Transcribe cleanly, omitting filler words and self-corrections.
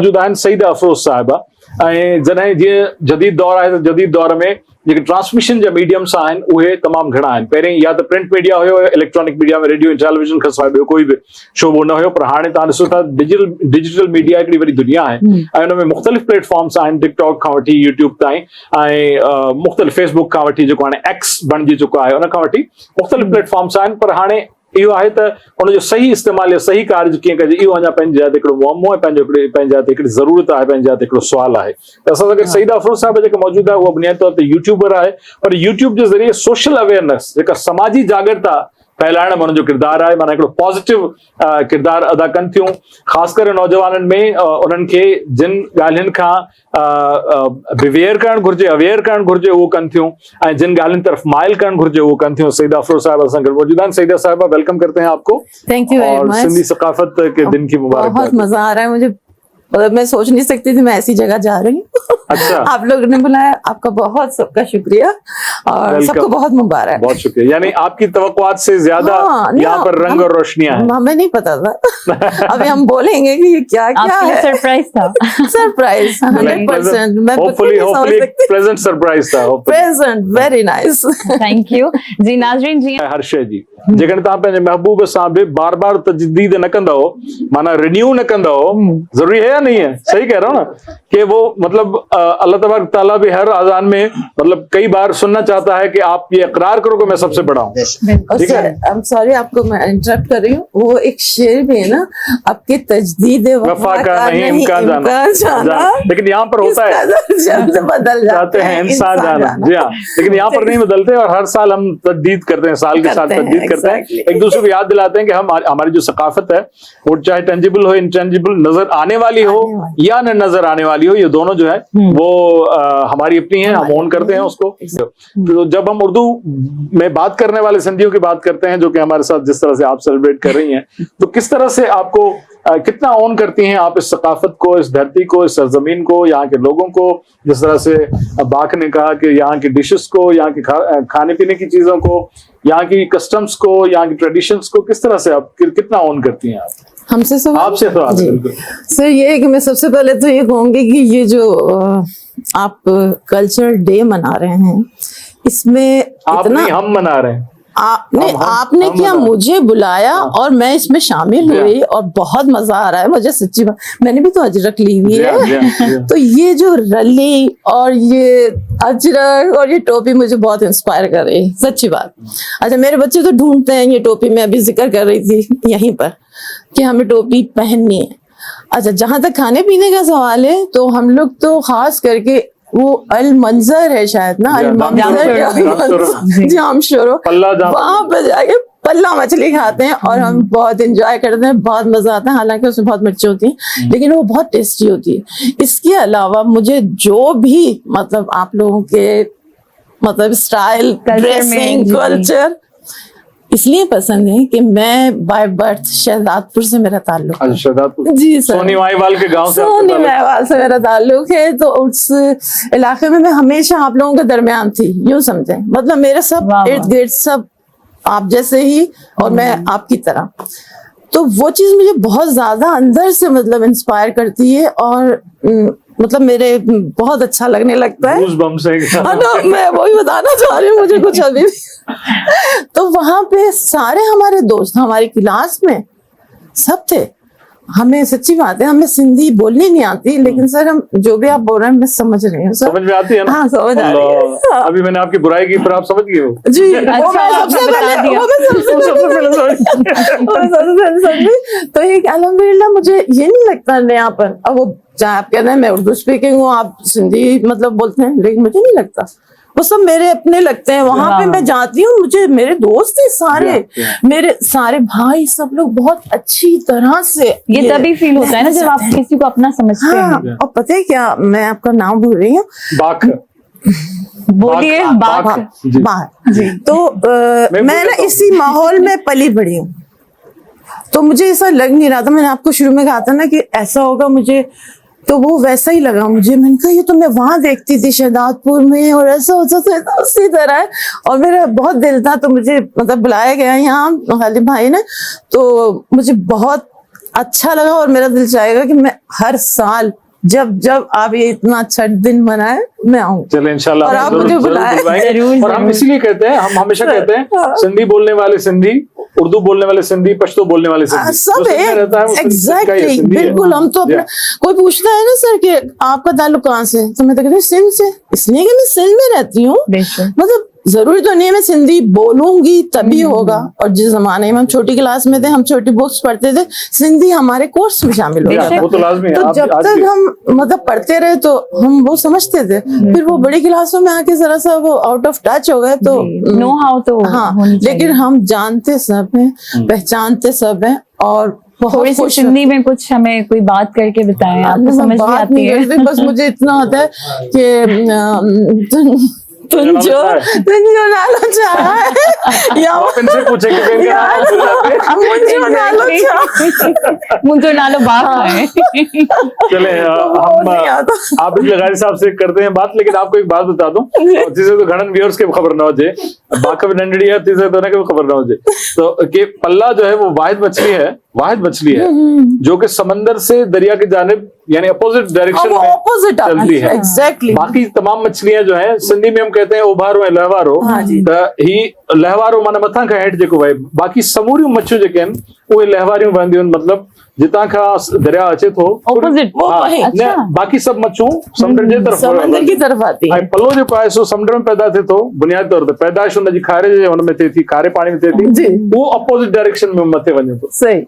मौजूद आहिनि सईदा अफरोज़ साहिबा। ऐं जॾहिं जीअं जदीद दौर आहे त जदीद दौर में जेके ट्रांसमिशन जा मीडियम्स आहिनि उहे तमामु घणा आहिनि। पहिरीं या त प्रिंट मीडिया हुयो, इलेक्ट्रॉनिक मीडिया में रेडियो ऐं टेलीविजन खां सवाइ ॿियो कोई बि शोबो न हुयो। पर हाणे तव्हां ॾिसो था डिजिटल मीडिया हिकिड़ी वॾी दुनिया आहे ऐं हुन में मुख़्तलिफ़ प्लेटफॉर्म्स आहिनि, टिकटॉक खां वठी यूट्यूब ताईं ऐं मुख़्तलिफ़ फेसबुक खां वठी जेको हाणे एक्स बणिजी चुको आहे उन खां वठी मुख़्तलिफ़ प्लेटफॉर्म्स आहिनि। पर हाणे इहो आहे त हुनजो सही इस्तेमालु या सही कार्य कीअं कजे इहो अञा पंहिंजी जाइ ते हिकिड़ो मुअमो आहे, पंहिंजी जाइ ते हिकिड़ी ज़रूरत आहे, पंहिंजी जाइ ते हिकिड़ो सुवालु आहे। त असां सां गॾु सईदा अफरोज़ साहिब जेका मौजूदु आहे उहा बुनियादी तौर ते यूट्यूबर आहे, पर यूट्यूब जे ज़रिए सोशल अवेयरनेस जेका समाजी जागरता फैलाइण में हुनजो किरदारु आहे, माना हिकिड़ो पॉज़िटिव किरदारु अदा कनि थियूं, ख़ासि करे नौजवाननि में। उन्हनि खे जिन ॻाल्हियुनि खां बिवेयर करणु घुरिजे, अवेयर करणु घुरिजे उहो कनि थियूं ऐं जिन ॻाल्हियुनि तरफ़ माइल करणु घुरिजे उहो कनि थियूं। सईदा अफरोज़ साहिबा असां गॾु मौजूद आहिनि। सईदा साहिबा वेलकम करते हैं आपको। Thank you very much. Sindhi सकाफत के दिन की मुबारकबाद। बहुत मजा आ रहा है मुझे, मतलब मैं सोच नहीं सकती थी मैं ऐसी जगह जा रही हूँ। अच्छा, आप लोगों ने बुलाया, आपका बहुत सबका शुक्रिया और सबको बहुत मुबारक। बहुत शुक्रिया। यानी आपकी तवक्कुआत से ज्यादा यहाँ पर रंग और रोशनियां हैं। हमें नहीं पता था। अभी हम बोलेंगे कि ये क्या क्या है। सरप्राइज था। सरप्राइज 100%। मैं होपफुली प्लेजेंट सरप्राइज था। Present very nice. Thank you जी। नाज़रीन जी हर्षे जी जेकॾहिं तव्हां पंहिंजे महबूब सां बि बार बार तजदीद न कंदो, माना रिन्यू न कंदो, जरूरी है या नहीं है? सही कह रहा हूँ ना कि वो मतलब अल्लाह तबारक ताला भी हर अजान में मतलब कई बार सुनना चाहता है कि आप ये इकरार करो कि मैं सबसे बड़ा हूँ। ठीक है, आई एम सॉरी आपको मैं इंटरप्ट कर रही हूँ। वो एक शेर भी है ना, आपके तजदीद वफा का नहीं इम्कान जाना, लेकिन यहाँ पर होता है जल्द बदल जाते हैं इंसान जाना। जी हाँ, लेकिन यहाँ पर नहीं बदलते और हर साल हम तजदीद करते हैं, साल के साथ तजदीद करते हैं, एक दूसरे को याद दिलाते हैं कि हम हमारी जो सकाफत है वो चाहे टेंजिबल हो, इंटेंजिबल, नजर आने वाली हो या न नजर आने वाली हो, ये दोनों जो है वो हमारी अपनी है, हम ओन करते हैं उसको। तो जब हम उर्दू में बात करने वाले सिंधियों की बात करते हैं जो कि हमारे साथ जिस तरह से आप सेलिब्रेट कर रही हैं, तो किस तरह से आपको कितना ओन करती हैं आप इस सकाफत को, इस धरती को, इस सरजमीन को, यहाँ के लोगों को, जिस तरह से बाक ने कहा कि यहाँ की डिशेस को, यहाँ की खाने पीने की चीजों को, यहाँ की कस्टम्स को, यहाँ की ट्रेडिशंस को किस तरह से आप कितना ओन करती हैं आप? हमसे सब आपसे तो सर ये है कि मैं सबसे पहले तो ये कहूंगी कि ये जो आप कल्चरल डे मना रहे हैं इसमें इतना हम मना रहे हैं, आपने क्या मुझे बुलाया और मैं इसमें शामिल हुई और बहुत मजा आ रहा है मुझे, सच्ची बात। मैंने भी तो अजरक ली हुई है। तो ये जो रली और ये अजरक और ये टोपी मुझे बहुत इंस्पायर कर रही है, सच्ची बात। अच्छा, मेरे बच्चे तो ढूंढते हैं ये टोपी, मैं अभी जिक्र कर रही थी यहीं पर कि हमें टोपी पहननी है। अच्छा, जहां तक खाने पीने का सवाल है तो हम लोग तो खास करके वो अल मंजर है शायद ना, अल मंजर जाम शोरो, वहां पर जाके पल्ला मछली खाते हैं और हम बहुत एंजॉय करते हैं, बहुत मजा आता है। हालांकि उसमें बहुत मिर्ची होती है लेकिन वो बहुत टेस्टी होती है। इसके अलावा मुझे जो भी मतलब आप लोगों के मतलब स्टाइल, ड्रेसिंग, कल्चर इसलिए पसंद है कि मैं बाय बर्थ शहजादपुर से मेरा ताल्लुक है। शहजादपुर जी सर, सोनी माहीवाल के गांव से, सोनी माहीवाल से मेरा ताल्लुक है। तो उस इलाके में मैं हमेशा आप लोगों के दरमियान थी, यूं समझे, मतलब मेरे सब इर्द गिर्द सब आप जैसे ही और मैं आपकी तरह। तो वो चीज मुझे बहुत ज्यादा अंदर से मतलब इंस्पायर करती है और मतलब मेरे बहुत अच्छा लगने लगता है। मैं वही बताना चाह रही हूँ, मुझे कुछ अभी तो वहां पे सारे हमारे दोस्त हमारी क्लास में सब थे। हमें सच्ची बात है, हमें सिंधी बोलनी नहीं आती, लेकिन सर हम जो भी आप बोल रहे हैं मैं समझ रही हूँ। समझ में आती है ना? हाँ, समझ आ रही है। अभी मैंने आपकी बुराई की पर आप समझ गए हो जी। तो ये अल्हम्दुलिल्लाह मुझे ये नहीं लगता नयापन। अब वो चाहे आप कहते हैं मैं उर्दू स्पीकिंग हूँ, आप सिंधी मतलब बोलते हैं, लेकिन मुझे नहीं लगता, वो सब मेरे अपने लगते हैं। वहां पे मैं जाती हूँ, मुझे मेरे दोस्त हैं सारे, मेरे सारे भाई, सब लोग बहुत अच्छी तरह से। ये तभी फील होता है ना जब आप किसी को अपना समझते हैं। और पता है क्या, मैं आपका नाम भूल रही हूँ, बोलिए। बाक जी। तो मैं ना इसी माहौल में पली बड़ी हूँ, तो मुझे ऐसा लग नहीं रहा था। मैंने आपको शुरू में कहा था ना कि ऐसा होगा मुझे, तो वो वैसा ही लगा मुझे। मैंने कहा ये तो मैं वहां देखती थी शहजादपुर में और ऐसा होता था, तो उसी तरह है। और मेरा बहुत दिल था, तो मुझे मतलब बुलाया गया यहाँ गालिब भाई ने, तो मुझे बहुत अच्छा लगा और मेरा दिल चाहेगा कि मैं हर साल जब जब आप ये इतना अच्छा दिन मनाए मैं आऊँ। चले इंशाल्लाह और आप जरूर- मुझे जरूर बुलाएं। बुलवाएंगे। जरूर, और हम जरूर। इसीलिए कहते हैं, हम हमेशा कहते हैं हाँ। सिंधी बोलने वाले सिंधी, उर्दू बोलने वाले सिंधी, पश्तो बोलने वाले सिंधी, सब जो सिंध में रहता है वो सिंध का ही एग्जैक्टली सिंधी है। बिल्कुल। हम तो अपना Yeah. कोई पूछता है ना सर कि आपका ताल्लुक कहाँ से, तो मैं तो कहती हूँ सिंध से, इसलिए कि मैं सिंध में रहती हूँ। बेशक। मतलब जरूरी तो नहीं है मैं सिंधी बोलूंगी तभी होगा। और जिस जमाने में हम छोटी क्लास में थे, हम छोटी बुक्स पढ़ते थे, सिंधी हमारे कोर्स में शामिल हो Yeah, गया वो तो लाजमी है। तो आप- जब आज तक भी- हम मतलब पढ़ते रहे तो हम वो समझते थे, फिर वो बड़ी क्लासों में आके जरा सा वो आउट ऑफ टच हो गए तो नो हाउ तो हाँ, होनी चाहिए। लेकिन हम जानते सब हैं, पहचानते सब हैं और बहुत थोड़ी सी खुश सिंधी में कुछ हमें कोई बात करके बताएं, आपको मैं समझ में बात आती नहीं है? करती, बस मुझे इतना होता है कि तुम जो नालो चाहा है या आप इनसे पूछे कि इनका नाम भूल जाते हैं। मुझे नालो चाहा मुझे नालो बात है। चले वो नहीं हम आता। आप इस लगारी साहब से करते हैं बात, लेकिन आपको एक बात बता दूं, जिसे तो घणन व्यूअर्स के खबर न हो जाए, बाकब नंडड़ी है तीसरे तो के खबर न हो जाए, तो कि पल्ला जो है वो वाहिद मछली है जो कि समंदर से दरिया के जानिब यानी अपोजिट डायरेक्शन वो में ऑपोजिट चलती है। एग्जैक्टली। बाकी तमाम मछलियां जो हैं सिंधी में हम कहते हैं उभारो ऐं लहवारो, हाँ जी। त ही लहवारो माना मथां खां हेठि जेको वहे, बाकी समूरियूं मच्छियूं जेके आहिनि उहे लहवारियूं वहंदियूं आहिनि, मतिलबु जितां खां दरिया अचे थो Opposite, वो हाँ, वहीं। न, अच्छा। बाकी सभु मच्छियूं समुंड जे तरफ़ समंदर की तरफ आती है। ऐं पलो जेको आहे सो समुंड में पैदा थिए थो, बुनियादी तौर ते पैदाइश हुनजी खारे जे हुन में थिए थी, खारे पाणी में थिए थी, जी। उहो अपोजिट डायरेक्शन में मथे वञे थो। सही।